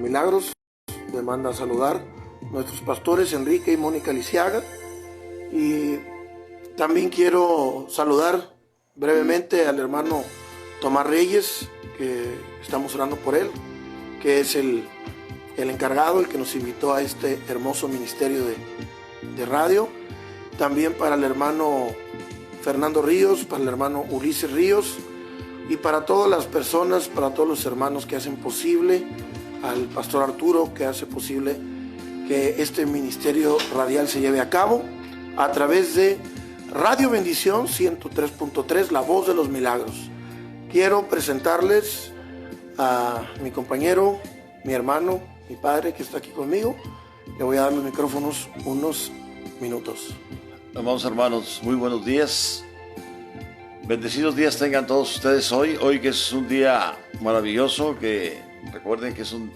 Milagros. Me manda a saludar nuestros pastores Enrique y Mónica Lisiaga. Y también quiero saludar brevemente al hermano Tomás Reyes, que estamos orando por él, que es el encargado, el que nos invitó a este hermoso ministerio de radio. También para el hermano Fernando Ríos, para el hermano Ulises Ríos y para todas las personas, para todos los hermanos que hacen posible, al pastor Arturo, que hace posible que este ministerio radial se lleve a cabo a través de Radio Bendición 103.3, La Voz de los Milagros. Quiero presentarles a mi compañero, mi hermano, mi padre que está aquí conmigo. Le voy a dar los micrófonos unos minutos. Amados hermanos, muy buenos días. Bendecidos días tengan todos ustedes hoy que es un día maravilloso, que recuerden que es un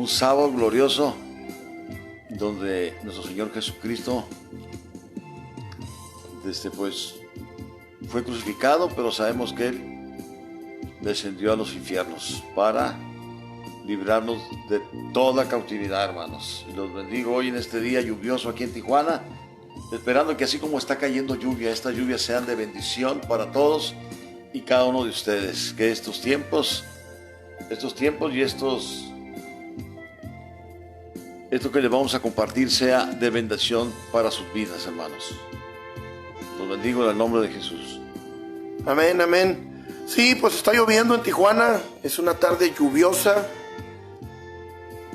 sábado glorioso donde nuestro Señor Jesucristo fue crucificado, pero sabemos que Él descendió a los infiernos para librarnos de toda cautividad, hermanos. Y los bendigo hoy en este día lluvioso aquí en Tijuana, esperando que así como está cayendo lluvia, estas lluvias sean de bendición para todos y cada uno de ustedes. Que estos tiempos y esto que les vamos a compartir sea de bendición para sus vidas, hermanos. Los bendigo en el nombre de Jesús. Amén, amén. Sí, pues está lloviendo en Tijuana. Es una tarde lluviosa,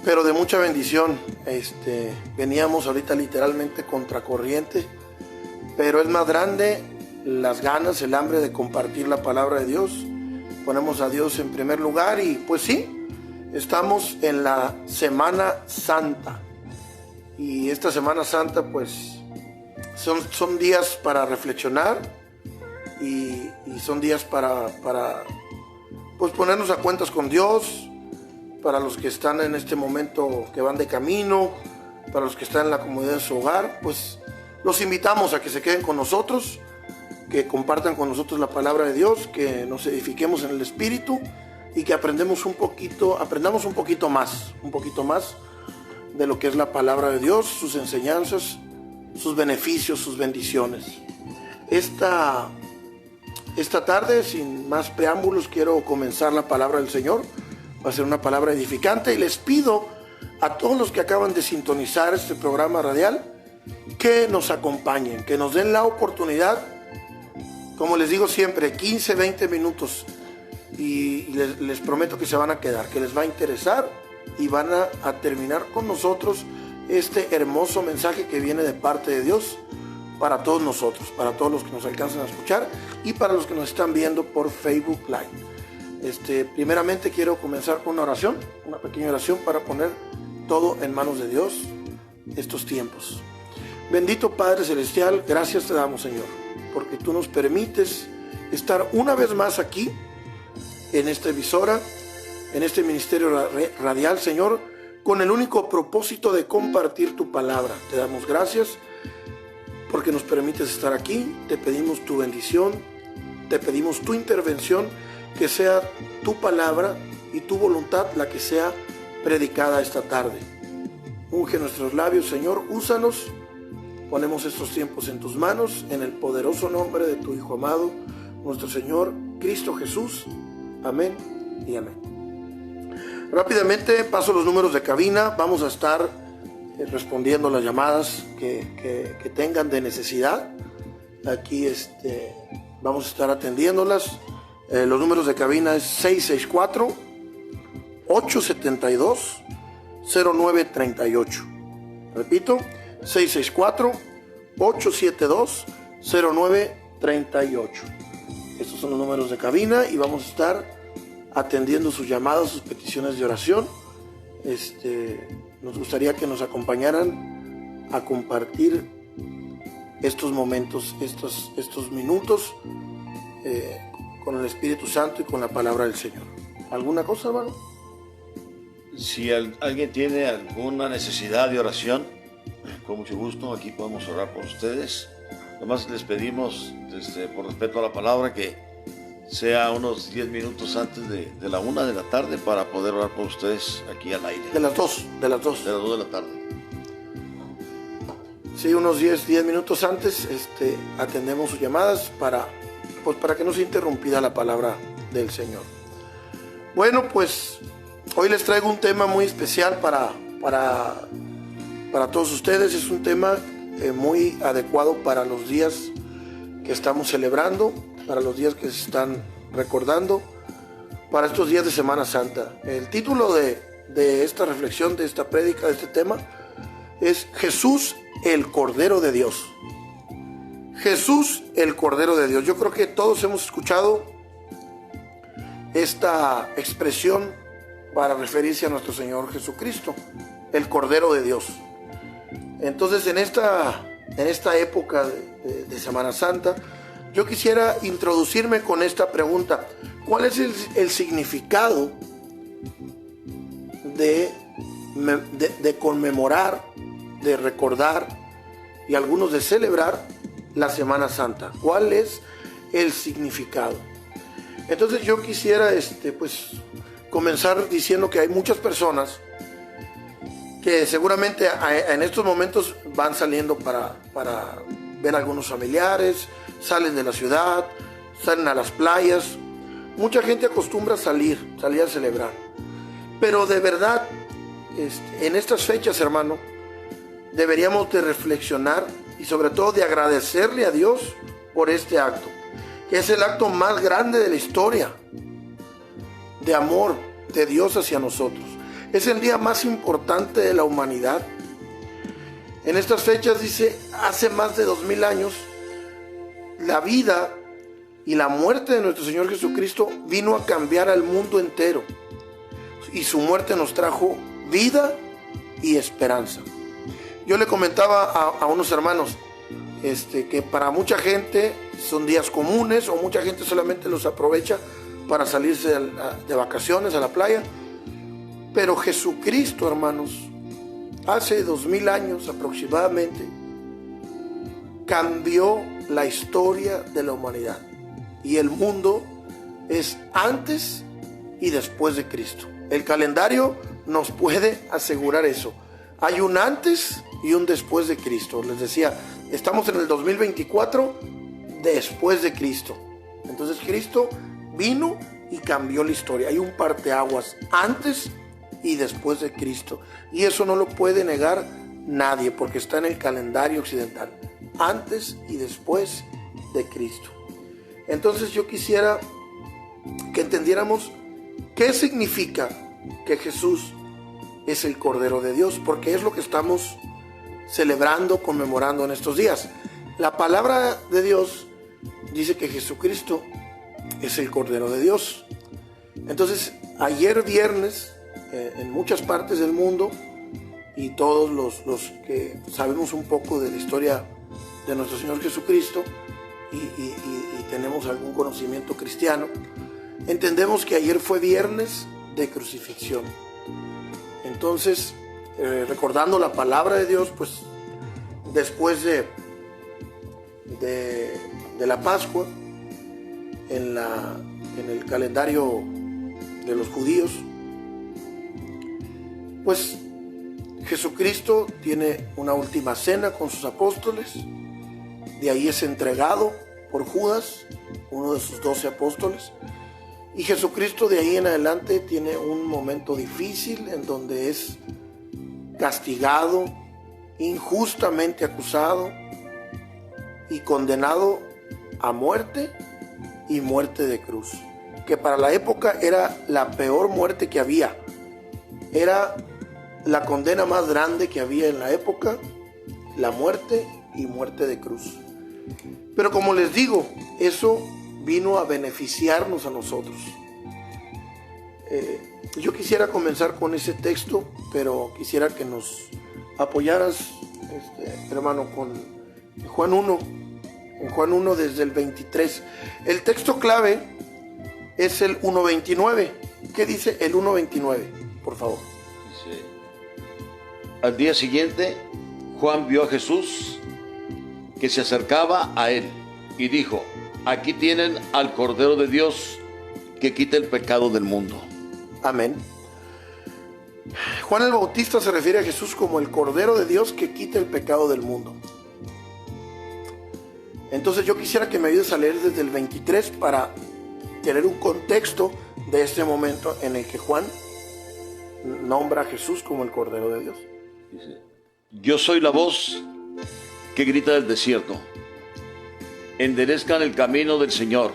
pero de mucha bendición. Veníamos ahorita literalmente contracorriente, pero es más grande las ganas, el hambre de compartir la palabra de Dios. Ponemos a Dios en primer lugar y pues sí, estamos en la Semana Santa. Y esta Semana Santa pues son días para reflexionar y son días para pues ponernos a cuentas con Dios. Para los que están en este momento que van de camino, para los que están en la comodidad de su hogar, pues los invitamos a que se queden con nosotros, que compartan con nosotros la palabra de Dios, que nos edifiquemos en el Espíritu y que aprendamos un poquito más de lo que es la palabra de Dios, sus enseñanzas, sus beneficios, sus bendiciones. Esta tarde, sin más preámbulos, quiero comenzar la palabra del Señor. Va a ser una palabra edificante y les pido a todos los que acaban de sintonizar este programa radial que nos acompañen, que nos den la oportunidad, como les digo siempre, 15, 20 minutos y les prometo que se van a quedar, que les va a interesar y van a terminar con nosotros este hermoso mensaje que viene de parte de Dios para todos nosotros, para todos los que nos alcanzan a escuchar y para los que nos están viendo por Facebook Live. Primeramente quiero comenzar con una pequeña oración para poner todo en manos de Dios estos tiempos. Bendito Padre Celestial, gracias te damos, Señor, porque tú nos permites estar una vez más aquí en esta emisora, en este ministerio radial, Señor, con el único propósito de compartir tu palabra. Te damos gracias porque nos permites estar aquí. Te pedimos tu bendición, te pedimos tu intervención, que sea tu palabra y tu voluntad la que sea predicada esta tarde. Unge nuestros labios, Señor, úsanos. Ponemos estos tiempos en tus manos, en el poderoso nombre de tu Hijo amado, nuestro Señor Cristo Jesús. Amén y amén. Rápidamente paso los números de cabina. Vamos a estar respondiendo las llamadas que tengan de necesidad. Aquí vamos a estar atendiéndolas. Los números de cabina es 664-872-0938. Repito, 664-872-0938. Estos son los números de cabina y vamos a estar atendiendo sus llamadas, sus peticiones de oración. Nos gustaría que nos acompañaran a compartir estos momentos, estos minutos con el Espíritu Santo y con la palabra del Señor. ¿Alguna cosa, hermano? Si alguien tiene alguna necesidad de oración, con mucho gusto, aquí podemos orar por ustedes. Nomás les pedimos, por respeto a la palabra, que sea unos 10 minutos antes de la 1 de la tarde para poder orar por ustedes aquí al aire. De las 2. De las 2 de la tarde. Sí, unos 10 minutos antes atendemos sus llamadas para que no sea interrumpida la palabra del Señor. Bueno, pues hoy les traigo un tema muy especial para todos ustedes. Es un tema muy adecuado para los días que estamos celebrando, para los días que se están recordando, para estos días de Semana Santa. El título de esta reflexión, de esta prédica, de este tema, es Jesús el Cordero de Dios. Jesús el Cordero de Dios. Yo creo que todos hemos escuchado esta expresión para referirse a nuestro Señor Jesucristo, el Cordero de Dios. Entonces, en esta época de Semana Santa, yo quisiera introducirme con esta pregunta: ¿cuál es el significado de conmemorar, de recordar y algunos de celebrar la Semana Santa? ¿Cuál es el significado? Entonces yo quisiera comenzar diciendo que hay muchas personas que seguramente en estos momentos van saliendo para ver a algunos familiares, salen de la ciudad, salen a las playas. Mucha gente acostumbra salir a celebrar. Pero de verdad, en estas fechas, hermano, deberíamos de reflexionar y sobre todo de agradecerle a Dios por este acto, que es el acto más grande de la historia de amor de Dios hacia nosotros. Es el día más importante de la humanidad. En estas fechas, dice, hace más de 2000 años, la vida y la muerte de nuestro Señor Jesucristo vino a cambiar al mundo entero. Y su muerte nos trajo vida y esperanza. Yo le comentaba a unos hermanos que para mucha gente son días comunes, o mucha gente solamente los aprovecha para salirse de vacaciones a la playa. Pero Jesucristo, hermanos, hace 2000 años aproximadamente, cambió la historia de la humanidad. Y el mundo es antes y después de Cristo. El calendario nos puede asegurar eso. Hay un antes y un después de Cristo. Les decía, estamos en el 2024 después de Cristo. Entonces Cristo vino y cambió la historia. Hay un parteaguas antes y después de Cristo. Y eso no lo puede negar nadie, porque está en el calendario occidental. Antes y después de Cristo. Entonces yo quisiera que entendiéramos qué significa que Jesús es el Cordero de Dios, porque es lo que estamos celebrando, conmemorando en estos días. La palabra de Dios dice que Jesucristo es el Cordero de Dios. Entonces, ayer viernes, en muchas partes del mundo, y todos los que sabemos un poco de la historia de nuestro Señor Jesucristo y tenemos algún conocimiento cristiano, entendemos que ayer fue viernes de crucifixión. Entonces, recordando la palabra de Dios, pues después de la Pascua, en el calendario de los judíos, pues Jesucristo tiene una última cena con sus apóstoles. De ahí es entregado por Judas, uno de sus 12 apóstoles. Y Jesucristo de ahí en adelante tiene un momento difícil en donde es castigado, injustamente acusado y condenado a muerte, y muerte de cruz, que para la época era la peor muerte que había. Era la condena más grande que había en la época, la muerte y muerte de cruz. Pero como les digo, eso vino a beneficiarnos a nosotros. Yo quisiera comenzar con ese texto, pero quisiera que nos apoyaras, hermano, con Juan 1, en Juan 1 desde el 23. El texto clave es el 1:29. ¿Qué dice el 1:29? Por favor. Dice: al día siguiente, Juan vio a Jesús que se acercaba a él y dijo: aquí tienen al Cordero de Dios que quita el pecado del mundo. Amén. Juan el Bautista se refiere a Jesús como el Cordero de Dios que quita el pecado del mundo. Entonces yo quisiera que me ayudes a leer desde el 23 para tener un contexto de este momento en el que Juan nombra a Jesús como el Cordero de Dios. Dice: yo soy la voz que grita del desierto, enderezcan el camino del Señor,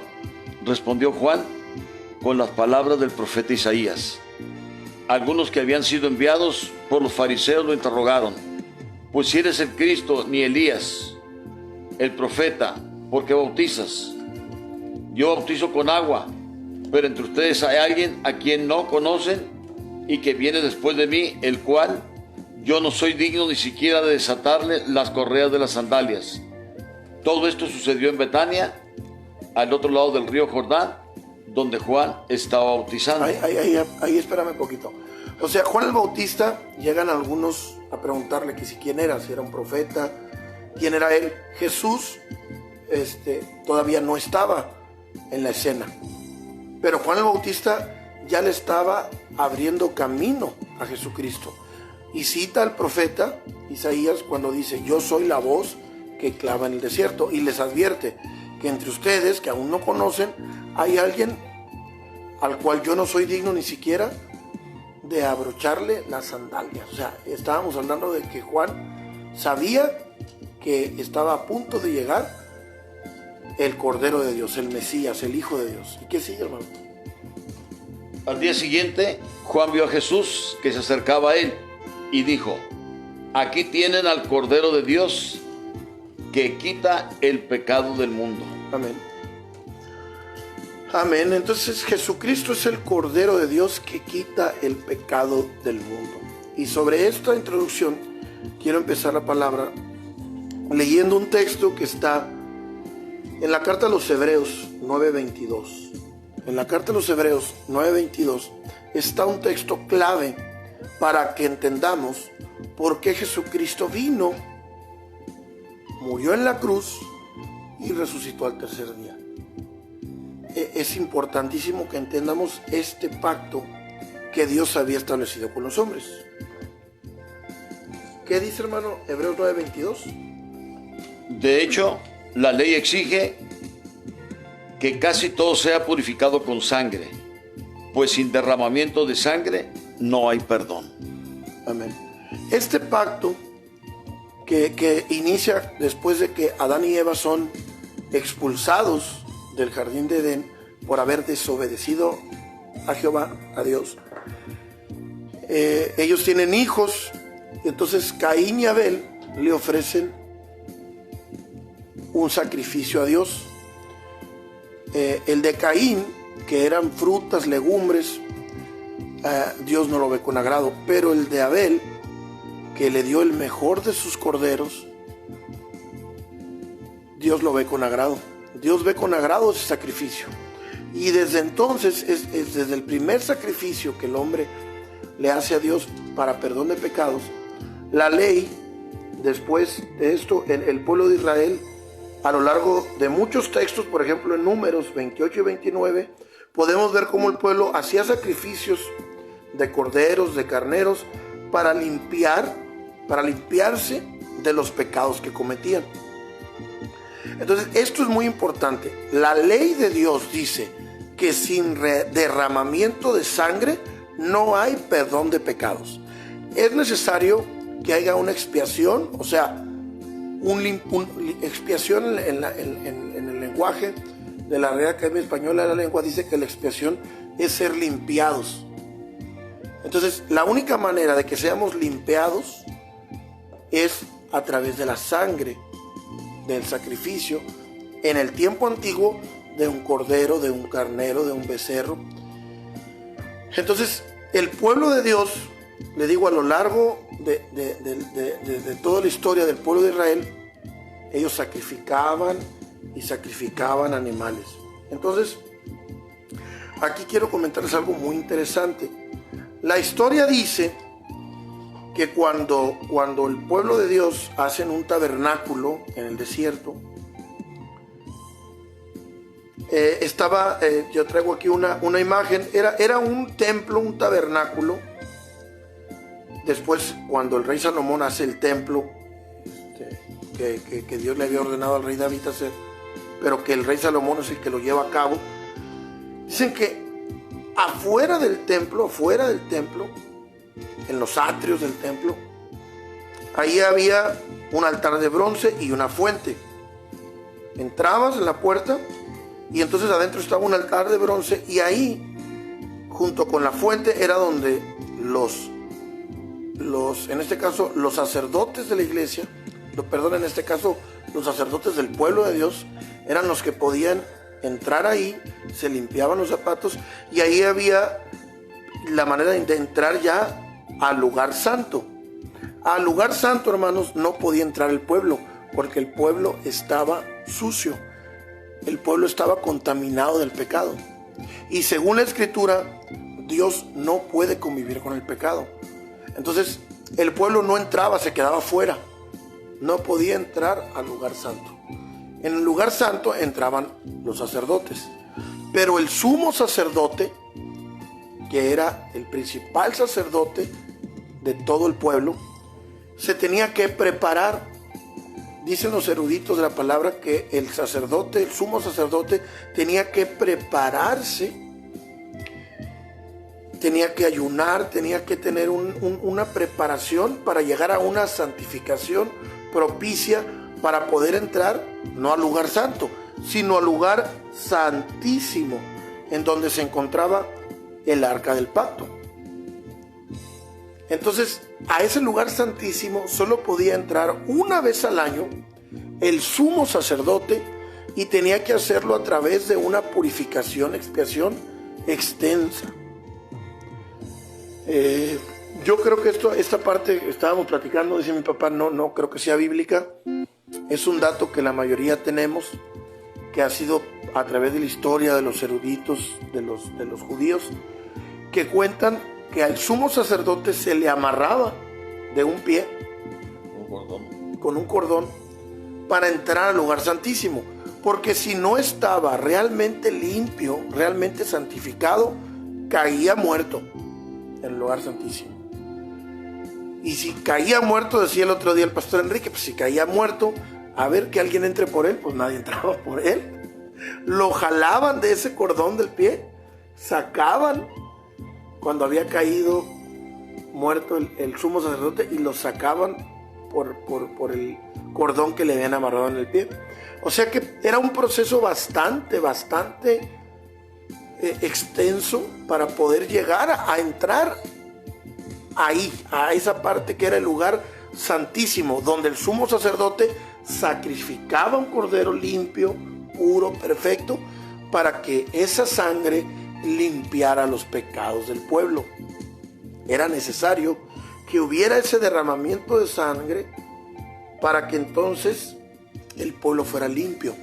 respondió Juan con las palabras del profeta Isaías. Algunos que habían sido enviados por los fariseos lo interrogaron: pues si eres el Cristo, ni Elías, el profeta, ¿por qué bautizas? Yo bautizo con agua, pero entre ustedes hay alguien a quien no conocen y que viene después de mí, el cual yo no soy digno ni siquiera de desatarle las correas de las sandalias. Todo esto sucedió en Betania, al otro lado del río Jordán, donde Juan estaba bautizando. Ahí espérame un poquito. O sea, Juan el Bautista, llegan algunos a preguntarle que si quién era, si era un profeta, quién era él. Jesús todavía no estaba en la escena, pero Juan el Bautista ya le estaba abriendo camino a Jesucristo. Y cita al profeta Isaías cuando dice: yo soy la voz que clama en el desierto, y les advierte que entre ustedes que aún no conocen hay alguien al cual yo no soy digno ni siquiera de abrocharle las sandalias. O sea, estábamos hablando de que Juan sabía que estaba a punto de llegar el Cordero de Dios, el Mesías, el Hijo de Dios. ¿Y qué sigue, hermano? Al día siguiente, Juan vio a Jesús que se acercaba a él y dijo: aquí tienen al Cordero de Dios que quita el pecado del mundo. Amén. Amén. Entonces Jesucristo es el Cordero de Dios que quita el pecado del mundo. Y sobre esta introducción quiero empezar la palabra leyendo un texto que está en la carta a los Hebreos 9:22. En la carta a los Hebreos 9:22 está un texto clave para que entendamos por qué Jesucristo vino, murió en la cruz y resucitó al tercer día. Es importantísimo que entendamos este pacto que Dios había establecido con los hombres. ¿Qué dice, hermano? Hebreos 9:22. De hecho, la ley exige que casi todo sea purificado con sangre, pues sin derramamiento de sangre no hay perdón. Amén. Este pacto que inicia después de que Adán y Eva son expulsados del jardín de Edén por haber desobedecido a Jehová, a Dios. Ellos tienen hijos, y entonces Caín y Abel le ofrecen un sacrificio a Dios. El de Caín, que eran frutas, legumbres, Dios no lo ve con agrado, pero el de Abel, que le dio el mejor de sus corderos, Dios lo ve con agrado. Dios ve con agrado ese sacrificio. Y desde entonces, es desde el primer sacrificio que el hombre le hace a Dios para perdón de pecados, la ley, después de esto, el pueblo de Israel, a lo largo de muchos textos, por ejemplo en Números 28 y 29, podemos ver cómo el pueblo hacía sacrificios de corderos, de carneros, para limpiarse de los pecados que cometían. Entonces, esto es muy importante. La ley de Dios dice que sin derramamiento de sangre no hay perdón de pecados. Es necesario que haya una expiación, o sea, expiación en el lenguaje de la Real Academia Española de la Lengua dice que la expiación es ser limpiados. Entonces, la única manera de que seamos limpiados es a través de la sangre del sacrificio en el tiempo antiguo de un cordero, de un carnero, de un becerro. Entonces, el pueblo de Dios, le digo, a lo largo de toda la historia del pueblo de Israel, ellos sacrificaban y sacrificaban animales. Entonces, aquí quiero comentarles algo muy interesante. La historia dice que cuando el pueblo de Dios hacen un tabernáculo en el desierto, yo traigo aquí una imagen, era un templo, un tabernáculo. Después, cuando el rey Salomón hace el templo, que Dios le había ordenado al rey David hacer, pero que el rey Salomón es el que lo lleva a cabo, dicen que afuera del templo, en los atrios del templo, ahí había un altar de bronce y una fuente. Entrabas en la puerta y entonces adentro estaba un altar de bronce, y ahí, junto con la fuente, era donde en este caso, los sacerdotes de la iglesia, en este caso, los sacerdotes del pueblo de Dios, eran los que podían entrar ahí, se limpiaban los zapatos, y ahí había la manera de entrar ya al lugar santo. Al lugar santo, hermanos, no podía entrar el pueblo, porque el pueblo estaba sucio, el pueblo estaba contaminado del pecado. Y según la Escritura, Dios no puede convivir con el pecado. Entonces, el pueblo no entraba, se quedaba fuera. No podía entrar al lugar santo. En el lugar santo entraban los sacerdotes. Pero el sumo sacerdote, que era el principal sacerdote de todo el pueblo, se tenía que preparar. Dicen los eruditos de la palabra que el sumo sacerdote, tenía que prepararse, tenía que ayunar, tenía que tener una preparación para llegar a una santificación propicia para poder entrar, no al lugar santo, sino al lugar santísimo, en donde se encontraba el arca del pacto. Entonces, a ese lugar santísimo solo podía entrar una vez al año el sumo sacerdote, y tenía que hacerlo a través de una purificación, expiación extensa. Yo creo que esta parte, estábamos platicando, dice mi papá, no creo que sea bíblica. Es un dato que la mayoría tenemos, que ha sido a través de la historia de los eruditos, de los judíos, que cuentan que al sumo sacerdote se le amarraba de un pie con un cordón para entrar al lugar santísimo, porque si no estaba realmente limpio, realmente santificado, caía muerto en el lugar santísimo. Y si caía muerto, decía el otro día el pastor Enrique, pues si caía muerto, a ver que alguien entre por él, pues nadie entraba por él. Lo jalaban de ese cordón del pie, sacaban cuando había caído muerto el sumo sacerdote, y lo sacaban por el cordón que le habían amarrado en el pie. O sea que era un proceso bastante extenso para poder llegar a entrar ahí, a esa parte que era el lugar santísimo, donde el sumo sacerdote sacrificaba un cordero limpio, puro, perfecto, para que esa sangre limpiara los pecados del pueblo. Era necesario que hubiera ese derramamiento de sangre para que entonces el pueblo fuera limpio.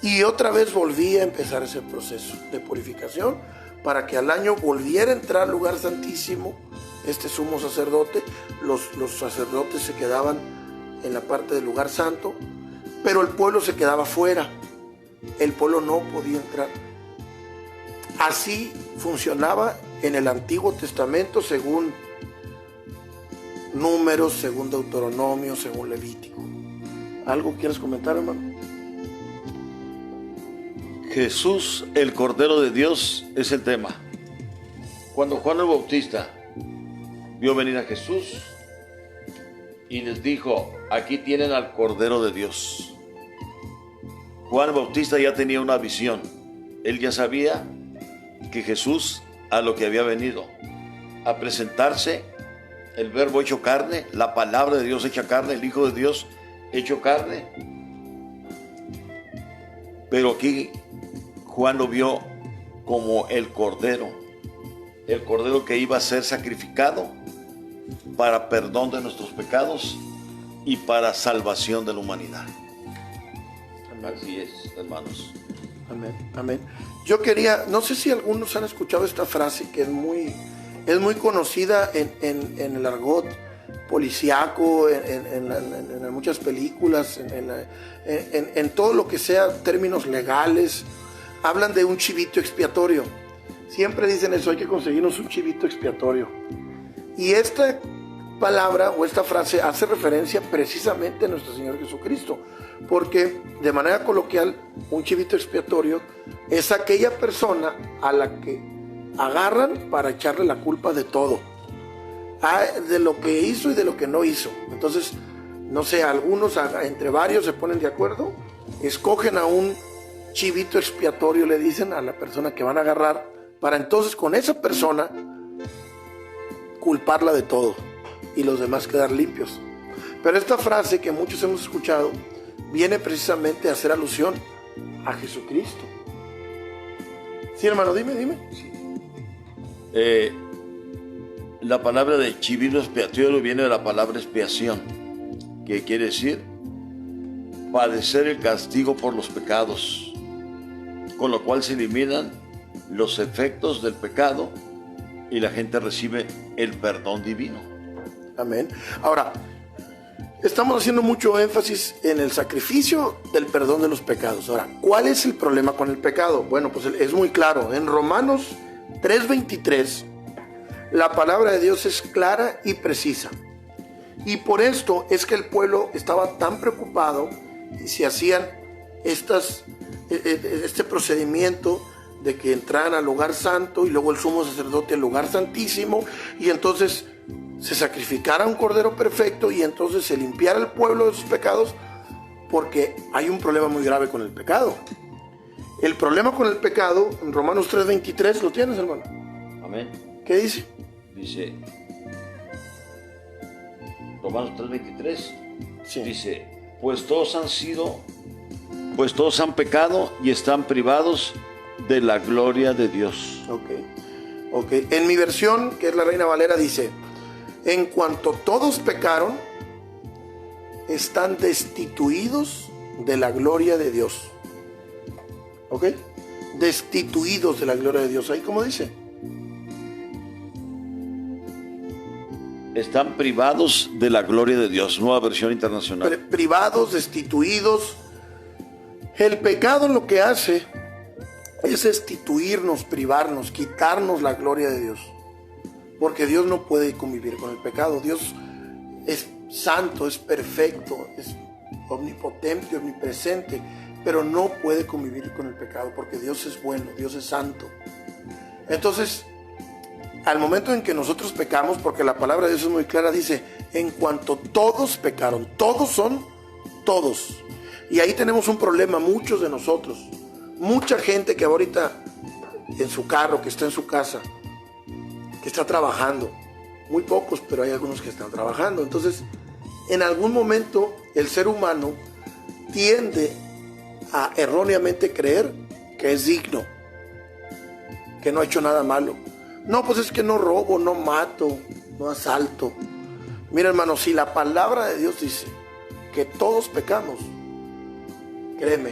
Y otra vez volvía a empezar ese proceso de purificación para que al año volviera a entrar al lugar santísimo este sumo sacerdote. Los sacerdotes se quedaban en la parte del lugar santo, pero el pueblo se quedaba fuera. El pueblo no podía entrar. Así funcionaba en el Antiguo Testamento, según Números, según Deuteronomio, según Levítico. ¿Algo quieres comentar, hermano? Jesús, el Cordero de Dios, es el tema. Cuando Juan el Bautista vio venir a Jesús y les dijo: aquí tienen al Cordero de Dios. Juan el Bautista ya tenía una visión. Él ya sabía que Jesús, a lo que había venido, a presentarse, el Verbo hecho carne, la palabra de Dios hecha carne, el Hijo de Dios hecho carne. Pero aquí Juan lo vio como el Cordero que iba a ser sacrificado para perdón de nuestros pecados y para salvación de la humanidad. Así es, hermanos. Amén, amén. Yo quería, no sé si algunos han escuchado esta frase que es muy conocida en el argot policíaco, en muchas películas, en todo lo que sea términos legales. hablan de un chivito expiatorio. Siempre dicen eso, hay que conseguirnos un chivito expiatorio. Y esta palabra o esta frase hace referencia precisamente a nuestro Señor Jesucristo, porque de manera coloquial, un chivito expiatorio es aquella persona a la que agarran para echarle la culpa de todo, de lo que hizo y de lo que no hizo. Entonces, no sé, algunos entre varios se ponen de acuerdo, escogen a un chivito expiatorio, le dicen a la persona que van a agarrar, para entonces con esa persona culparla de todo y los demás quedar limpios. Pero esta frase que muchos hemos escuchado viene precisamente a hacer alusión a Jesucristo. Sí, hermano, dime. La palabra de chivito expiatorio viene de la palabra expiación, que quiere decir padecer el castigo por los pecados, con lo cual se eliminan los efectos del pecado y la gente recibe el perdón divino. Amén. Ahora, estamos haciendo mucho énfasis en el sacrificio del perdón de los pecados. Ahora, ¿cuál es el problema con el pecado? Bueno, pues es muy claro. En Romanos 3:23, la palabra de Dios es clara y precisa. Y por esto es que el pueblo estaba tan preocupado y se hacían este procedimiento de que entraran al lugar santo y luego el sumo sacerdote al lugar santísimo, y entonces se sacrificara un cordero perfecto y entonces se limpiara el pueblo de sus pecados, porque hay un problema muy grave con el pecado. El problema con el pecado, en Romanos 3:23, ¿lo tienes, hermano? Amén. ¿Qué dice? Dice Romanos 3:23. Sí. Dice, pues todos han pecado y están privados de la gloria de Dios. Ok. En mi versión, que es la Reina Valera, dice, en cuanto todos pecaron, están destituidos de la gloria de Dios. ¿Ok? Destituidos de la gloria de Dios. ¿Ahí cómo dice? Están privados de la gloria de Dios. Nueva versión internacional. Privados, destituidos. El pecado lo que hace es destituirnos, privarnos, quitarnos la gloria de Dios. Porque Dios no puede convivir con el pecado. Dios es santo, es perfecto, es omnipotente, omnipresente, pero no puede convivir con el pecado porque Dios es bueno, Dios es santo. Entonces, al momento en que nosotros pecamos, porque la palabra de Dios es muy clara, dice, en cuanto todos pecaron, todos son todos. Y ahí tenemos un problema, muchos de nosotros. Mucha gente que ahorita en su carro, que está en su casa, que está trabajando. Muy pocos, pero hay algunos que están trabajando. Entonces, en algún momento, el ser humano tiende a erróneamente creer que es digno, que no ha hecho nada malo. No, pues es que no robo, no mato, no asalto. Mira, hermano, si la palabra de Dios dice que todos pecamos, créeme,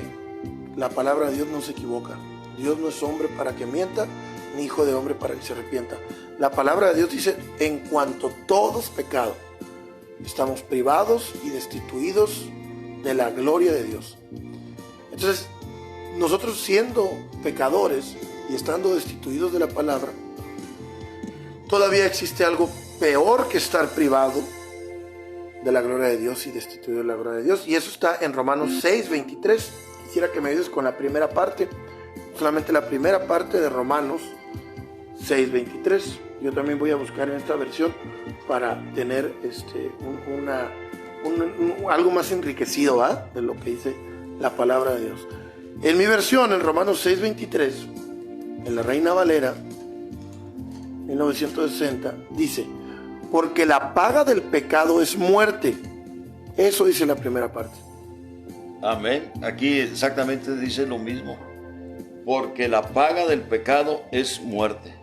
la palabra de Dios no se equivoca. Dios no es hombre para que mienta, ni hijo de hombre para que se arrepienta. La palabra de Dios dice, en cuanto todos pecados, estamos privados y destituidos de la gloria de Dios. Entonces, nosotros siendo pecadores y estando destituidos de la palabra, todavía existe algo peor que estar privado de la gloria de Dios y destituido de la gloria de Dios. Y eso está en Romanos 6:23. Quisiera que me ayudes con la primera parte, solamente la primera parte de Romanos 6:23. Yo también voy a buscar en esta versión para tener algo más enriquecido, ¿va? De lo que dice la palabra de Dios. En mi versión, en Romanos 6:23, en la Reina Valera 1960, dice, porque la paga del pecado es muerte. Eso dice la primera parte. Amén. Aquí exactamente dice lo mismo. Porque la paga del pecado es muerte.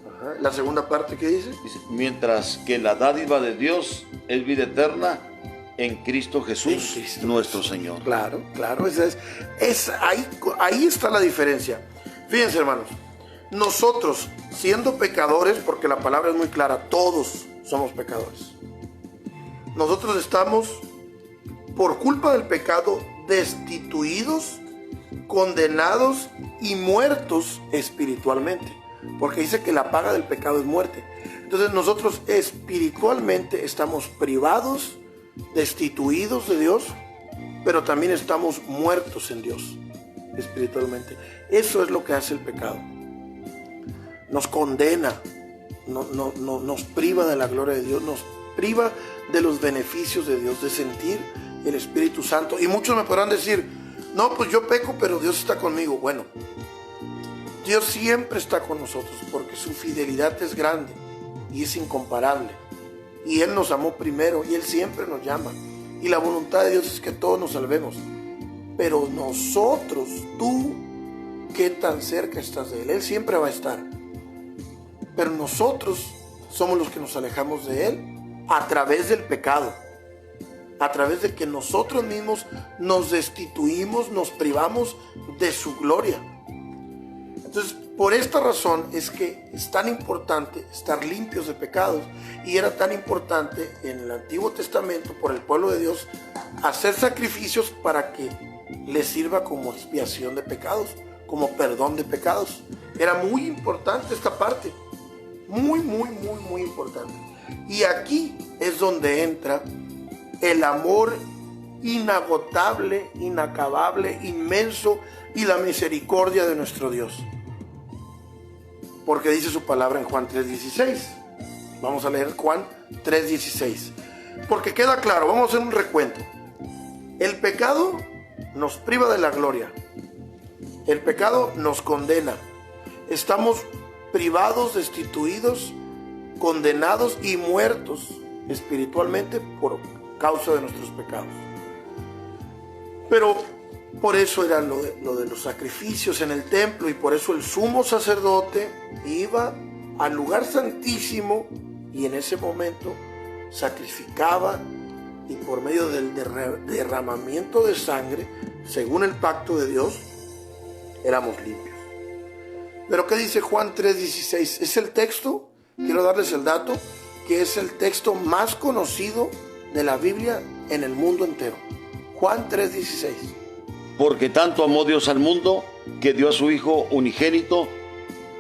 Ajá. La segunda parte, ¿qué dice? Dice, mientras que la dádiva de Dios es vida eterna en Cristo Jesús, nuestro Señor. Claro. Ahí está la diferencia. Fíjense, hermanos. Nosotros, siendo pecadores, porque la palabra es muy clara, todos somos pecadores. Nosotros estamos, por culpa del pecado, destituidos condenados y muertos espiritualmente, porque dice que la paga del pecado es muerte. Entonces nosotros espiritualmente estamos privados, destituidos de Dios, pero también estamos muertos en Dios espiritualmente. Eso es lo que hace el pecado. Nos condena, nos priva de la gloria de Dios, nos priva de los beneficios de Dios, de sentir el Espíritu Santo. Y muchos me podrán decir, no, pues yo peco, pero Dios está conmigo. Bueno, Dios siempre está con nosotros porque su fidelidad es grande y es incomparable. Y Él nos amó primero y Él siempre nos llama. Y la voluntad de Dios es que todos nos salvemos. Pero nosotros, tú, ¿qué tan cerca estás de Él? Él siempre va a estar. Pero nosotros somos los que nos alejamos de Él a través del pecado. A través de que nosotros mismos nos destituimos, nos privamos de su gloria. Entonces, por esta razón es que es tan importante estar limpios de pecados, y era tan importante en el Antiguo Testamento por el pueblo de Dios hacer sacrificios para que les sirva como expiación de pecados, como perdón de pecados. Era muy importante esta parte, muy importante. Y aquí es donde entra el amor inagotable, inacabable, inmenso y la misericordia de nuestro Dios. Porque dice su palabra en Juan 3:16. Vamos a leer Juan 3:16. Porque queda claro, vamos a hacer un recuento. El pecado nos priva de la gloria. El pecado nos condena. Estamos privados, destituidos, condenados y muertos espiritualmente por causa de nuestros pecados. Pero por eso era lo de los sacrificios en el templo, y por eso el sumo sacerdote iba al lugar santísimo y en ese momento sacrificaba, y por medio del derramamiento de sangre, según el pacto de Dios, éramos limpios. Pero ¿qué dice Juan 3:16? Es el texto, quiero darles el dato, que es el texto más conocido de la Biblia en el mundo entero. Juan 3:16. Porque tanto amó Dios al mundo, que dio a su Hijo unigénito,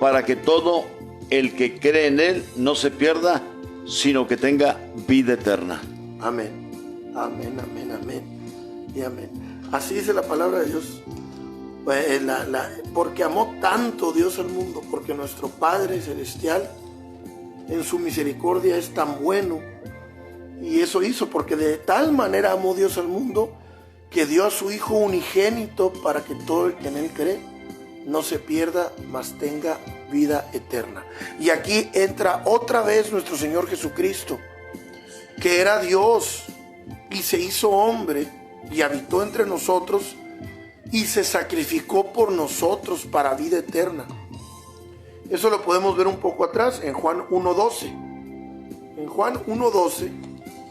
para que todo el que cree en Él no se pierda, sino que tenga vida eterna. Amén, amén, amén, amén y amén. Así dice la palabra de Dios. Porque amó tanto Dios al mundo, porque nuestro Padre Celestial en su misericordia es tan bueno, y eso hizo, porque de tal manera amó Dios al mundo, que dio a su Hijo unigénito, para que todo el que en Él cree no se pierda, mas tenga vida eterna. Y aquí entra otra vez nuestro Señor Jesucristo, que era Dios y se hizo hombre y habitó entre nosotros y se sacrificó por nosotros para vida eterna. Eso lo podemos ver un poco atrás en Juan 1:12. En Juan 1:12,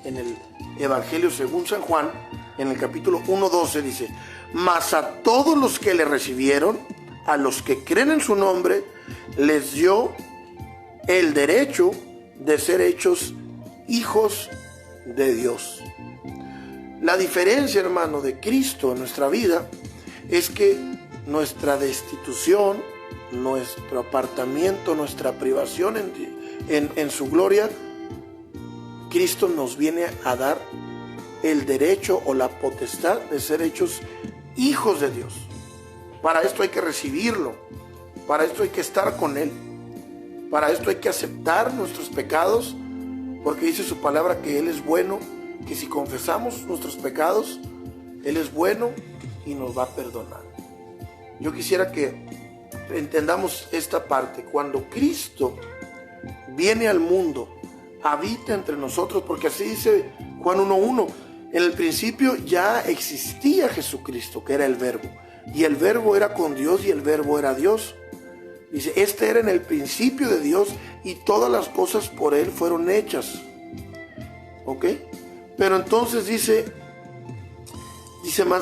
en el Evangelio según San Juan, en el capítulo 1:12 dice: mas a todos los que le recibieron, a los que creen en su nombre, les dio el derecho de ser hechos hijos de Dios. La diferencia, hermano, de Cristo en nuestra vida es que nuestra destitución, nuestro apartamiento, nuestra privación en su gloria, Cristo nos viene a dar el derecho o la potestad de ser hechos hijos de Dios. Para esto hay que recibirlo, para esto hay que estar con Él, para esto hay que aceptar nuestros pecados, porque dice su palabra que Él es bueno, que si confesamos nuestros pecados, Él es bueno y nos va a perdonar. Yo quisiera que entendamos esta parte. Cuando Cristo viene al mundo, habita entre nosotros, porque así dice Juan 1:1, en el principio ya existía Jesucristo, que era el Verbo, y el Verbo era con Dios y el Verbo era Dios. Dice, este era en el principio de Dios, y todas las cosas por Él fueron hechas. ¿Ok? Pero entonces dice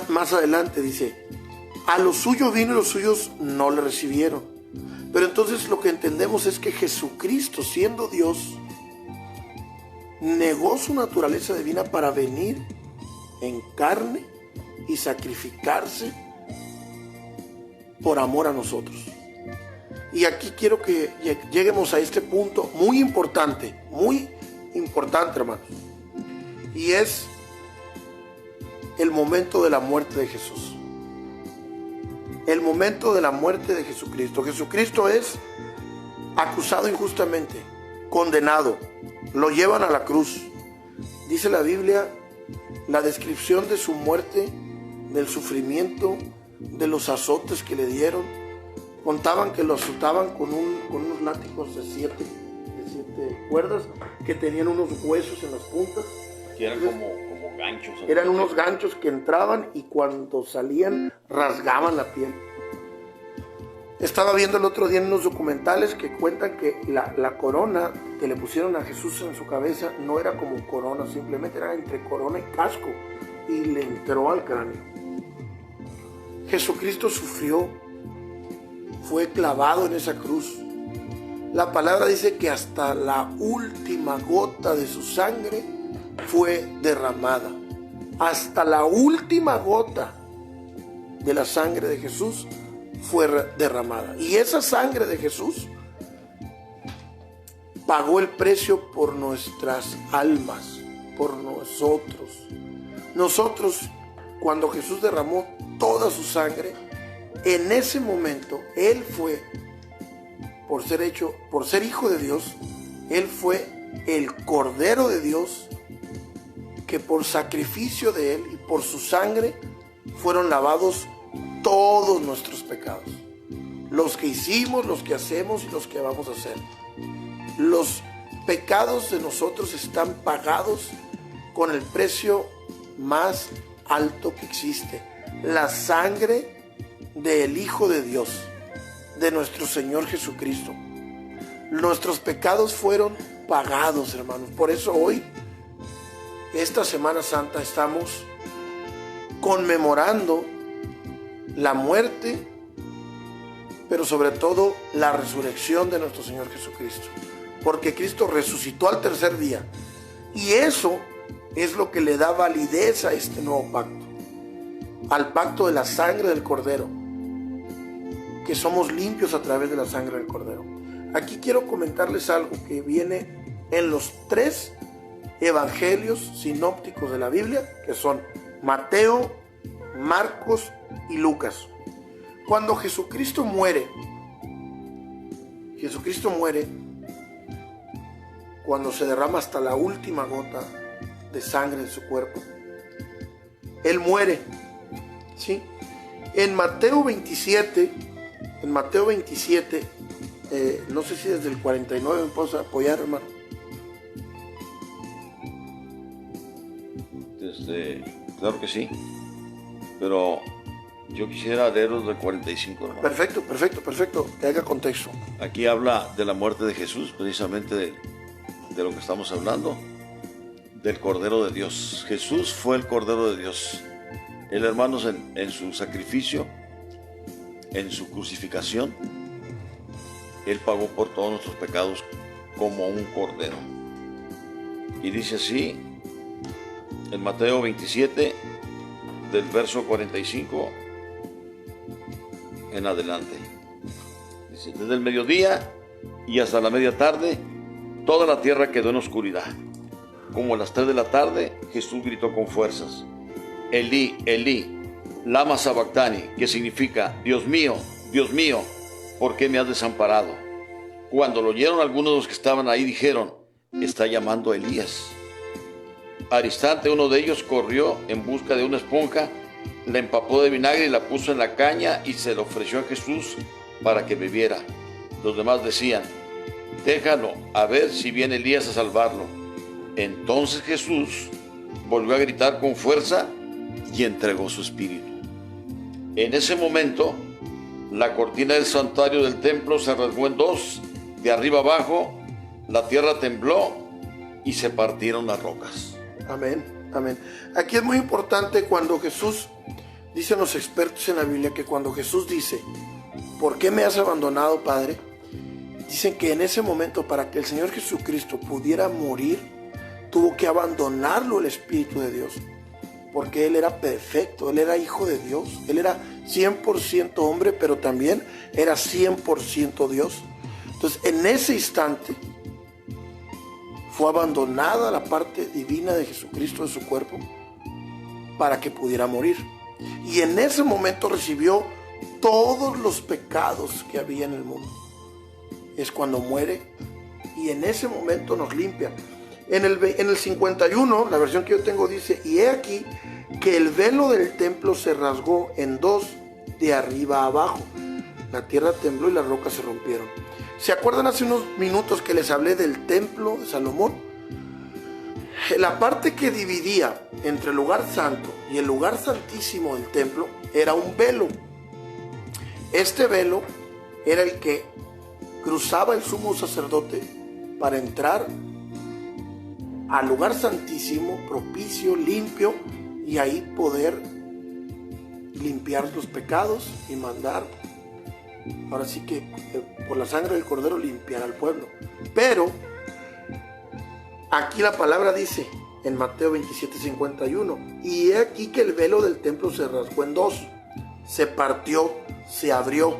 más adelante, dice, a los suyos vino y los suyos no le recibieron. Pero entonces lo que entendemos es que Jesucristo, siendo Dios, negó su naturaleza divina para venir en carne y sacrificarse por amor a nosotros. Y aquí quiero que lleguemos a este punto muy importante, hermanos. Y es el momento de la muerte de Jesús. El momento de la muerte de Jesucristo. Jesucristo es acusado injustamente, condenado. Lo llevan a la cruz. Dice la Biblia, la descripción de su muerte, del sufrimiento, de los azotes que le dieron. Contaban que lo azotaban con unos látigos de siete cuerdas que tenían unos huesos en las puntas. Que eran como ganchos. Eran unos ganchos que entraban y cuando salían rasgaban la piel. Estaba viendo el otro día en unos documentales que cuentan que la corona que le pusieron a Jesús en su cabeza no era como corona, simplemente era entre corona y casco y le entró al cráneo. Jesucristo sufrió, fue clavado en esa cruz. La palabra dice que hasta la última gota de su sangre fue derramada. Hasta la última gota de la sangre de Jesús fue derramada. Y esa sangre de Jesús pagó el precio por nuestras almas, por nosotros. Nosotros, cuando Jesús derramó toda su sangre, en ese momento, Él fue, por ser hijo de Dios, Él fue el Cordero de Dios, que por sacrificio de Él y por su sangre fueron lavados todos nuestros pecados. Los que hicimos, los que hacemos y los que vamos a hacer. Los pecados de nosotros están pagados con el precio más alto que existe. La sangre del Hijo de Dios, de nuestro Señor Jesucristo. Nuestros pecados fueron pagados, hermanos. Por eso hoy, esta Semana Santa, estamos conmemorando la muerte, pero sobre todo la resurrección de nuestro Señor Jesucristo. Porque Cristo resucitó al tercer día. Y eso es lo que le da validez a este nuevo pacto. Al pacto de la sangre del Cordero. Que somos limpios a través de la sangre del Cordero. Aquí quiero comentarles algo que viene en los 3 evangelios sinópticos de la Biblia, que son Mateo, Marcos y Lucas. Cuando Jesucristo muere, cuando se derrama hasta la última gota de sangre de su cuerpo, Él muere, ¿sí? En Mateo 27, no sé si desde el 49 me puedo apoyar, hermano. Claro que sí, pero yo quisiera leeros del 45, hermano. Perfecto, que haga contexto. Aquí habla de la muerte de Jesús, precisamente de lo que estamos hablando, del Cordero de Dios. Jesús fue el Cordero de Dios. Él, hermanos, en su sacrificio, en su crucificación, Él pagó por todos nuestros pecados como un cordero. Y dice así, en Mateo 27, del verso 45 en adelante. Dice, desde el mediodía y hasta la media tarde, toda la tierra quedó en oscuridad. Como a las 3 de la tarde, Jesús gritó con fuerzas, Elí, Elí, lama sabactani, que significa, Dios mío, ¿por qué me has desamparado? Cuando lo oyeron algunos de los que estaban ahí, dijeron, está llamando a Elías. Al instante uno de ellos corrió en busca de una esponja, la empapó de vinagre y la puso en la caña y se la ofreció a Jesús para que bebiera. Los demás decían, déjalo, a ver si viene Elías a salvarlo. Entonces Jesús volvió a gritar con fuerza y entregó su espíritu. En ese momento, la cortina del santuario del templo se rasgó en 2, de arriba abajo, la tierra tembló y se partieron las rocas. Amén. Aquí es muy importante cuando Jesús, dicen los expertos en la Biblia, que cuando Jesús dice, ¿por qué me has abandonado, Padre? Dicen que en ese momento, para que el Señor Jesucristo pudiera morir, tuvo que abandonarlo el Espíritu de Dios, porque Él era perfecto, Él era hijo de Dios, Él era 100% hombre, pero también era 100% Dios. Entonces, en ese instante fue abandonada la parte divina de Jesucristo de su cuerpo para que pudiera morir. Y en ese momento recibió todos los pecados que había en el mundo. Es cuando muere y en ese momento nos limpia. En el 51, la versión que yo tengo dice: y he aquí que el velo del templo se rasgó en dos de arriba a abajo. La tierra tembló y las rocas se rompieron. ¿Se acuerdan hace unos minutos que les hablé del templo de Salomón? La parte que dividía entre el lugar santo y el lugar santísimo del templo era un velo. Este velo era el que cruzaba el sumo sacerdote para entrar al lugar santísimo, propicio, limpio, y ahí poder limpiar los pecados y mandar, ahora sí que por la sangre del cordero, limpiar al pueblo. Pero aquí la palabra dice en Mateo 27:51: y he aquí que el velo del templo se rasgó en dos, se partió, se abrió.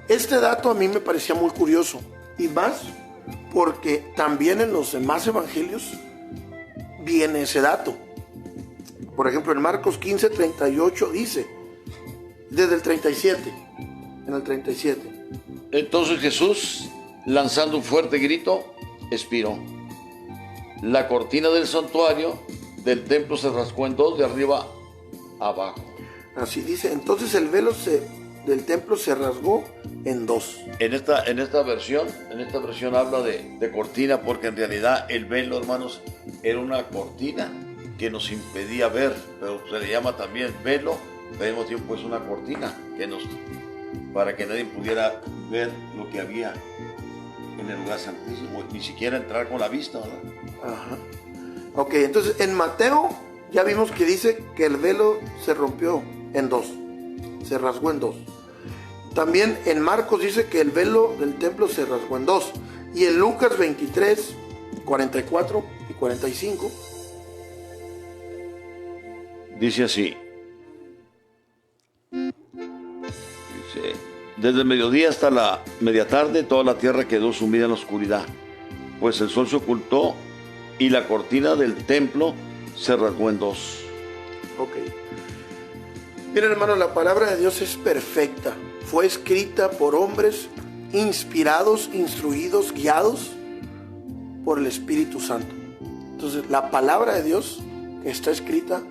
Este dato a mí me parecía muy curioso, y más porque también en los demás evangelios viene ese dato. Por ejemplo, en Marcos 15:38 dice, desde el 37, en el 37: entonces Jesús, lanzando un fuerte grito, expiró. La cortina del santuario del templo se rasgó en dos de arriba a abajo. Así dice. Entonces el velo del templo se rasgó en dos. En esta versión habla de cortina, porque en realidad el velo, hermanos, era una cortina que nos impedía ver, pero se le llama también velo, pero al mismo tiempo es una cortina para que nadie pudiera ver lo que había en el lugar santísimo, ni siquiera entrar con la vista, ¿verdad? Ajá. Ok, entonces en Mateo ya vimos que dice que el velo se rompió en dos, se rasgó en dos. También en Marcos dice que el velo del templo se rasgó en dos. Y en Lucas 23, 44 y 45 dice así: desde el mediodía hasta la media tarde toda la tierra quedó sumida en la oscuridad, pues el sol se ocultó y la cortina del templo se rasgó en dos. Ok. Miren, hermano, la palabra de Dios es perfecta. Fue escrita por hombres inspirados, instruidos, guiados por el Espíritu Santo. Entonces, la palabra de Dios que está escrita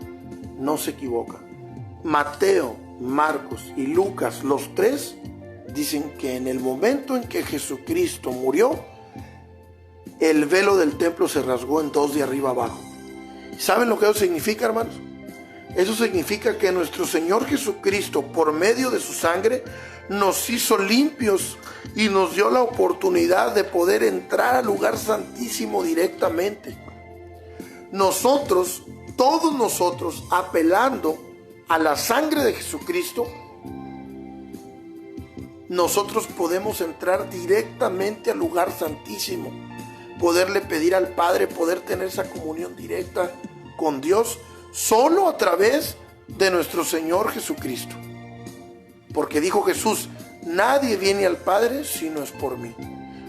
no se equivoca. Mateo, Marcos y Lucas, los tres, dicen que en el momento en que Jesucristo murió, el velo del templo se rasgó en dos de arriba abajo. ¿Saben lo que eso significa, hermanos? Eso significa que nuestro Señor Jesucristo, por medio de su sangre, nos hizo limpios y nos dio la oportunidad de poder entrar al lugar santísimo directamente. Nosotros, todos nosotros, apelando a la sangre de Jesucristo, nosotros podemos entrar directamente al lugar santísimo, poderle pedir al Padre, poder tener esa comunión directa con Dios, solo a través de nuestro Señor Jesucristo. Porque dijo Jesús: nadie viene al Padre si no es por mí.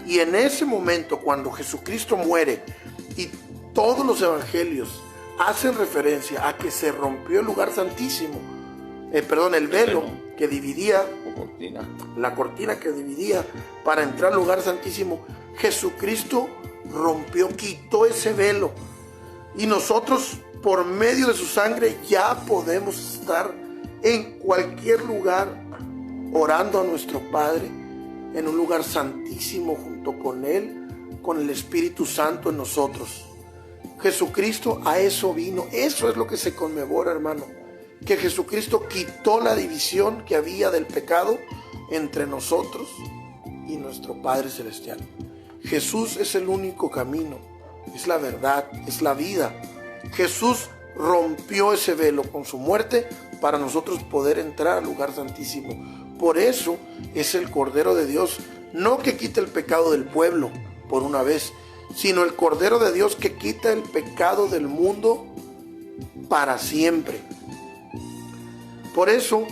Y en ese momento, cuando Jesucristo muere, y todos los evangelios hacen referencia a que se rompió el lugar santísimo, el velo que dividía, la cortina que dividía para entrar al lugar santísimo, Jesucristo rompió, quitó ese velo, y nosotros, por medio de su sangre, ya podemos estar en cualquier lugar orando a nuestro Padre, en un lugar santísimo junto con Él, con el Espíritu Santo en nosotros. Jesucristo a eso vino. Eso es lo que se conmemora, hermano, que Jesucristo quitó la división que había del pecado entre nosotros y nuestro Padre Celestial. Jesús es el único camino, es la verdad, es la vida. Jesús rompió ese velo con su muerte para nosotros poder entrar al lugar santísimo. Por eso es el Cordero de Dios, no que quita el pecado del pueblo por una vez, sino el Cordero de Dios que quita el pecado del mundo para siempre. Por eso,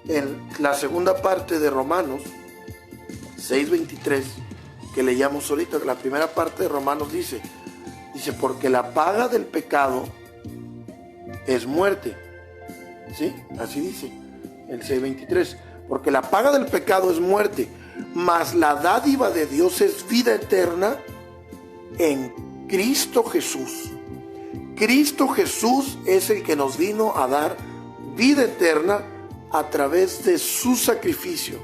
en la segunda parte de Romanos 6:23, que leíamos ahorita, la primera parte de Romanos dice, porque la paga del pecado es muerte. ¿Sí? Así dice el 6:23. Porque la paga del pecado es muerte, mas la dádiva de Dios es vida eterna en Cristo Jesús. Cristo Jesús es el que nos vino a dar vida eterna a través de su sacrificio,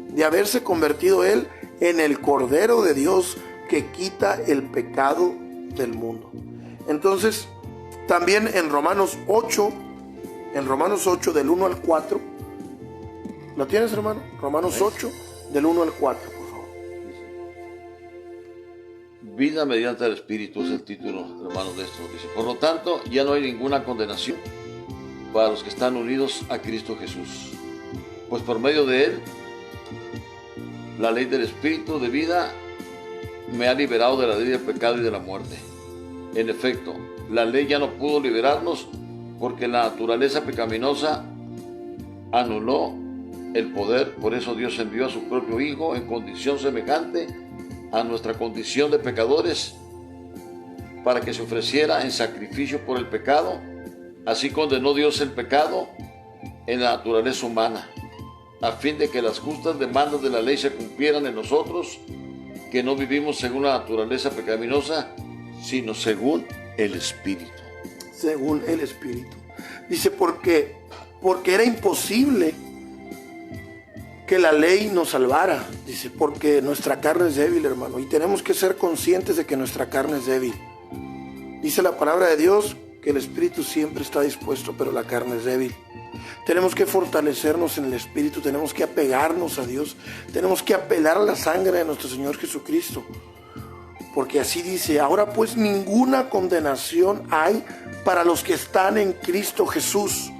de haberse convertido Él en el Cordero de Dios que quita el pecado del mundo. Entonces, también en Romanos 8 del 1 al 4, ¿lo tienes, hermano? Romanos 8 del 1 al 4, por favor. Vida mediante el Espíritu es el título, hermanos, de esto. Dice, por lo tanto, ya no hay ninguna condenación para los que están unidos a Cristo Jesús. Pues por medio de Él, la ley del Espíritu de vida me ha liberado de la ley del pecado y de la muerte. En efecto, la ley ya no pudo liberarnos porque la naturaleza pecaminosa anuló el poder. Por eso Dios envió a su propio Hijo en condición semejante a nuestra condición de pecadores, para que se ofreciera en sacrificio por el pecado. Así condenó Dios el pecado en la naturaleza humana, a fin de que las justas demandas de la ley se cumplieran en nosotros, que no vivimos según la naturaleza pecaminosa, sino según el Espíritu. Según el Espíritu. Dice, porque era imposible que la ley nos salvara. Dice, porque nuestra carne es débil, hermano, y tenemos que ser conscientes de que nuestra carne es débil. Dice la palabra de Dios que el Espíritu siempre está dispuesto, pero la carne es débil. Tenemos que fortalecernos en el Espíritu, tenemos que apegarnos a Dios, tenemos que apelar a la sangre de nuestro Señor Jesucristo. Porque así dice, ahora pues ninguna condenación hay para los que están en Cristo Jesús.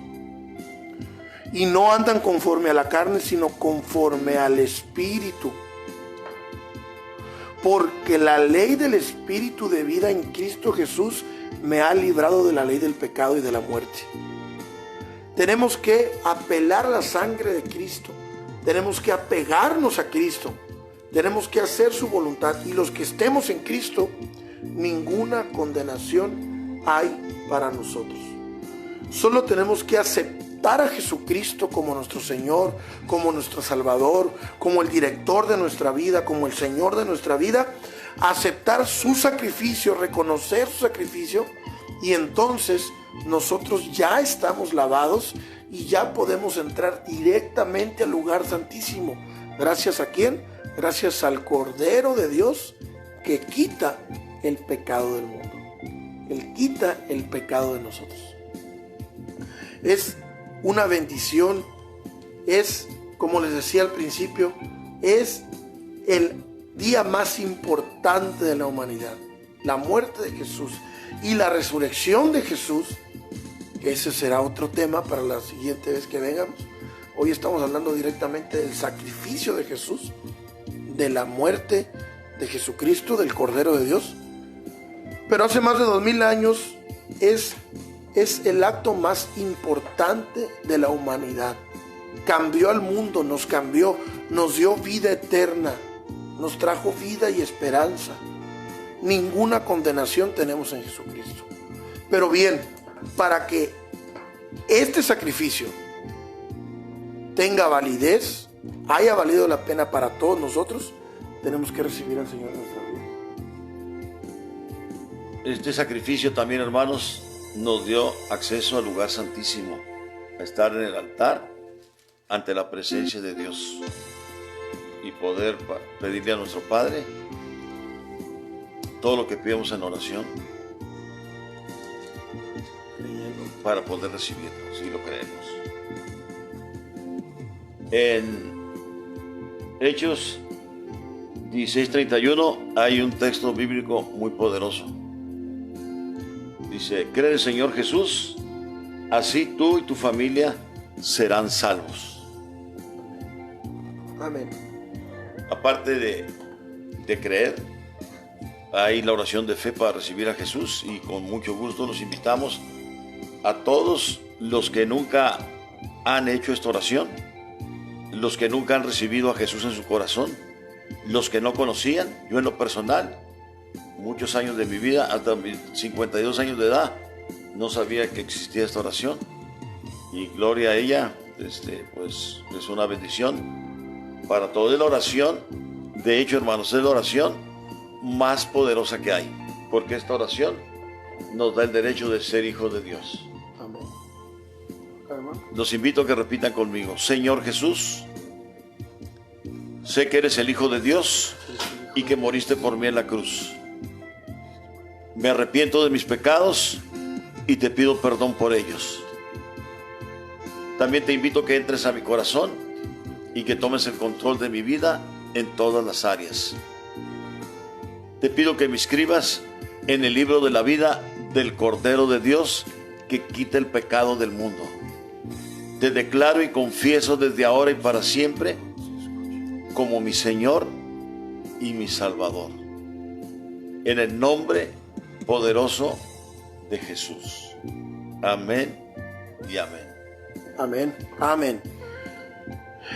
Y no andan conforme a la carne, sino conforme al Espíritu. Porque la ley del Espíritu de vida en Cristo Jesús me ha librado de la ley del pecado y de la muerte. Tenemos que apelar a la sangre de Cristo. Tenemos que apegarnos a Cristo. Tenemos que hacer su voluntad. Y los que estemos en Cristo, ninguna condenación hay para nosotros. Solo tenemos que aceptar a Jesucristo como nuestro Señor, como nuestro Salvador, como el director de nuestra vida, como el Señor de nuestra vida. Aceptar su sacrificio, reconocer su sacrificio, y entonces nosotros ya estamos lavados y ya podemos entrar directamente al lugar santísimo. ¿Gracias a quién? Gracias al Cordero de Dios que quita el pecado del mundo. Él quita el pecado de nosotros. Es una bendición, es, como les decía al principio, es el día más importante de la humanidad. La muerte de Jesús y la resurrección de Jesús. Ese será otro tema para la siguiente vez que vengamos. Hoy estamos hablando directamente del sacrificio de Jesús, de la muerte de Jesucristo, del Cordero de Dios. Pero hace más de 2000 años es el acto más importante de la humanidad. Cambió al mundo, nos cambió, nos dio vida eterna, nos trajo vida y esperanza. Ninguna condenación tenemos en Jesucristo. Pero bien, para que este sacrificio tenga validez, haya valido la pena para todos nosotros, tenemos que recibir al Señor en nuestra vida. Este sacrificio también, hermanos, nos dio acceso al lugar santísimo, a estar en el altar ante la presencia de Dios y poder pedirle a nuestro Padre todo lo que pidamos en oración para poder recibirlo, si lo creemos. En Hechos 16:31 hay un texto bíblico muy poderoso. Dice, cree en el Señor Jesús, así tú y tu familia serán salvos. Amén. Aparte de creer, hay la oración de fe para recibir a Jesús, y con mucho gusto los invitamos a todos los que nunca han hecho esta oración, los que nunca han recibido a Jesús en su corazón, los que no conocían. Yo en lo personal, muchos años de mi vida, hasta mis 52 años de edad, no sabía que existía esta oración. Y gloria a ella, pues es una bendición para todos. Es la oración, de hecho, hermanos, es la oración más poderosa que hay, porque esta oración nos da el derecho de ser hijos de Dios. Amén. Los invito a que repitan conmigo: Señor Jesús, sé que eres el Hijo de Dios y que moriste por mí en la cruz. Me arrepiento de mis pecados y te pido perdón por ellos. También te invito a que entres a mi corazón y que tomes el control de mi vida en todas las áreas. Te pido que me inscribas en el libro de la vida del Cordero de Dios que quita el pecado del mundo. Te declaro y confieso desde ahora y para siempre como mi Señor y mi Salvador. En el nombre poderoso de Jesús. Amén y amén. Amén, amén.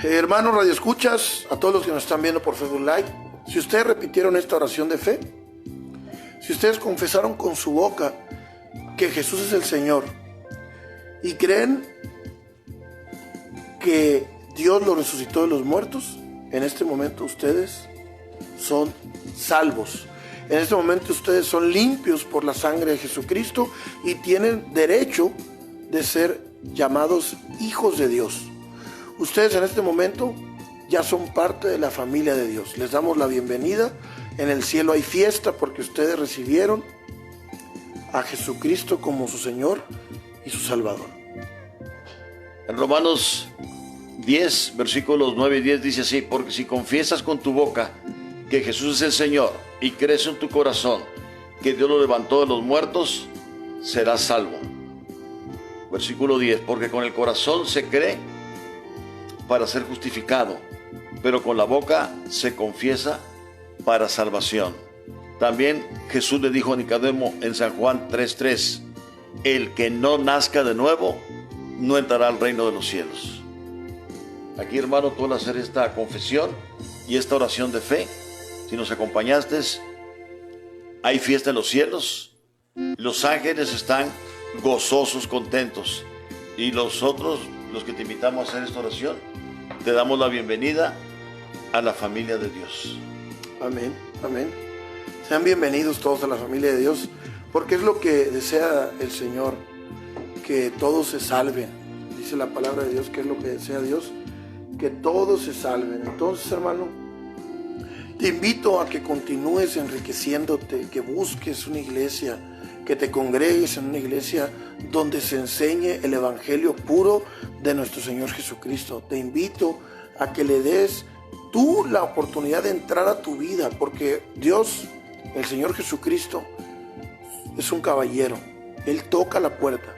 Hermanos radioescuchas, a todos los que nos están viendo por Facebook Live, si ustedes repitieron esta oración de fe, si ustedes confesaron con su boca que Jesús es el Señor y creen que Dios lo resucitó de los muertos, en este momento ustedes son salvos. En este momento ustedes son limpios por la sangre de Jesucristo y tienen derecho de ser llamados hijos de Dios. Ustedes en este momento ya son parte de la familia de Dios. Les damos la bienvenida. En el cielo hay fiesta porque ustedes recibieron a Jesucristo como su Señor y su Salvador. En Romanos 10, versículos 9 y 10 dice así: porque si confiesas con tu boca que Jesús es el Señor y crees en tu corazón que Dios lo levantó de los muertos, serás salvo. Versículo 10, porque con el corazón se cree para ser justificado, pero con la boca se confiesa para salvación. También Jesús le dijo a Nicodemo en San Juan 3:3: el que no nazca de nuevo no entrará al reino de los cielos. Aquí, hermano, tú al hacer esta confesión y esta oración de fe, si nos acompañaste, hay fiesta en los cielos. Los ángeles están gozosos, contentos, y nosotros, los que te invitamos a hacer esta oración, te damos la bienvenida a la familia de Dios. Amén, amén. Sean bienvenidos todos a la familia de Dios, porque es lo que desea el Señor, que todos se salven. Dice la palabra de Dios que es lo que desea Dios, que todos se salven. Entonces, hermano, te invito a que continúes enriqueciéndote, que busques una iglesia, que te congregues en una iglesia donde se enseñe el evangelio puro de nuestro Señor Jesucristo. Te invito a que le des tú la oportunidad de entrar a tu vida, porque Dios, el Señor Jesucristo, es un caballero. Él toca la puerta,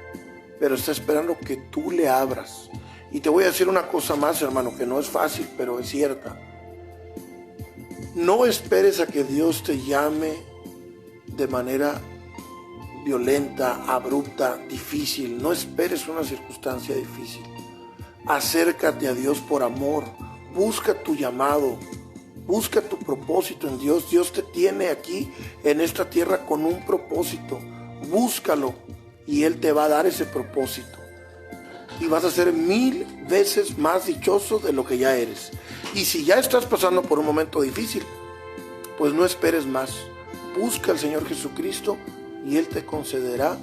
pero está esperando que tú le abras. Y te voy a decir una cosa más, hermano, que no es fácil, pero es cierta. No esperes a que Dios te llame de manera violenta, abrupta, difícil. No esperes una circunstancia difícil. Acércate a Dios por amor. Busca tu llamado. Busca tu propósito en Dios. Dios te tiene aquí en esta tierra con un propósito. Búscalo y Él te va a dar ese propósito. Y vas a ser 1000 veces más dichoso de lo que ya eres. Y si ya estás pasando por un momento difícil, pues no esperes más. Busca al Señor Jesucristo y Él te concederá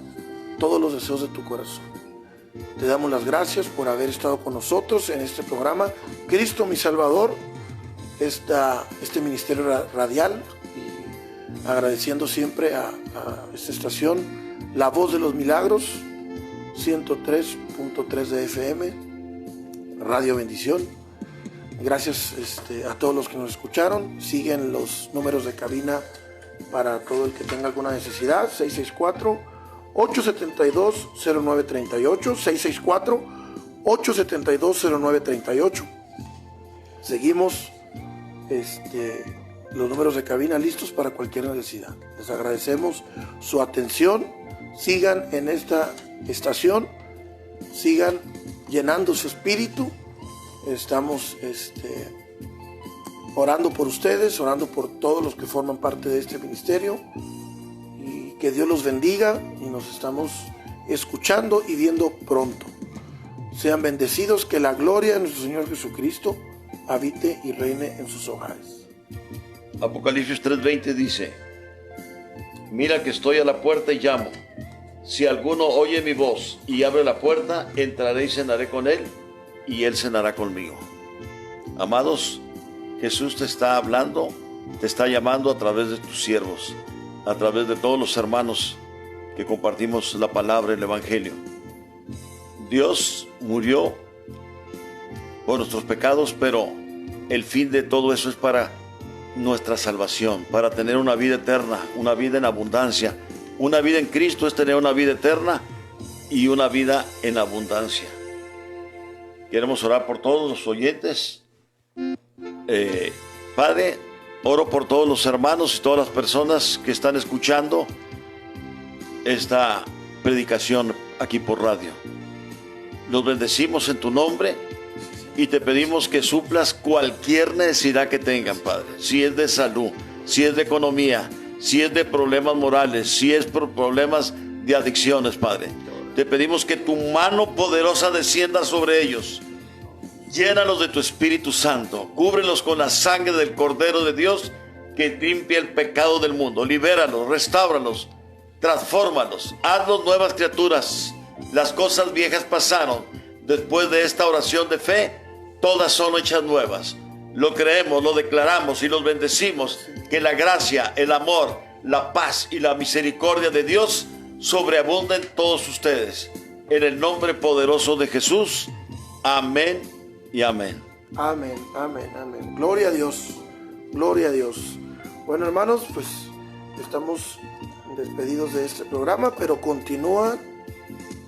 todos los deseos de tu corazón. Te damos las gracias por haber estado con nosotros en este programa Cristo mi Salvador, este ministerio radial, y agradeciendo siempre a esta estación La Voz de los Milagros, 103.3 de FM, Radio Bendición. Gracias a todos los que nos escucharon. Siguen los números de cabina para todo el que tenga alguna necesidad: 664-872-0938, 664-872-0938. Seguimos los números de cabina listos para cualquier necesidad. Les agradecemos su atención. Sigan en esta estación, sigan llenando su espíritu. Estamos orando por ustedes, orando por todos los que forman parte de este ministerio, y que Dios los bendiga, y nos estamos escuchando y viendo pronto. Sean bendecidos, que la gloria de nuestro Señor Jesucristo habite y reine en sus hogares. Apocalipsis 3:20 dice: mira que estoy a la puerta y llamo. Si alguno oye mi voz y abre la puerta, entraré y cenaré con él, y él cenará conmigo. Amados, Jesús te está hablando, te está llamando a través de tus siervos, a través de todos los hermanos que compartimos la palabra, el evangelio. Dios murió por nuestros pecados, pero el fin de todo eso es para nuestra salvación, para tener una vida eterna, una vida en abundancia. Una vida en Cristo es tener una vida eterna y una vida en abundancia. Queremos orar por todos los oyentes. Padre, oro por todos los hermanos y todas las personas que están escuchando esta predicación aquí por radio. Los bendecimos en tu nombre y te pedimos que suplas cualquier necesidad que tengan, Padre. Si es de salud, si es de economía, si es de problemas morales, si es por problemas de adicciones, Padre. Te pedimos que tu mano poderosa descienda sobre ellos. Llénalos de tu Espíritu Santo. Cúbrelos con la sangre del Cordero de Dios que limpia el pecado del mundo. Libéralos, restáuralos, transfórmalos. Hazlos nuevas criaturas. Las cosas viejas pasaron. Después de esta oración de fe, todas son hechas nuevas. Lo creemos, lo declaramos y los bendecimos. Que la gracia, el amor, la paz y la misericordia de Dios sobreabunden todos ustedes. En el nombre poderoso de Jesús. Amén y amén. Amén, amén, amén. Gloria a Dios, gloria a Dios. Bueno, hermanos, pues estamos despedidos de este programa, pero continúan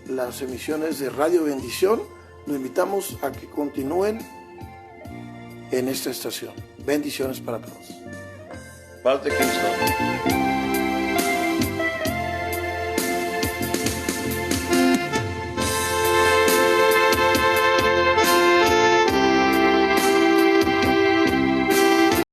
las emisiones de Radio Bendición. Los invitamos a que continúen en esta estación. Bendiciones para todos. Paz de Cristo.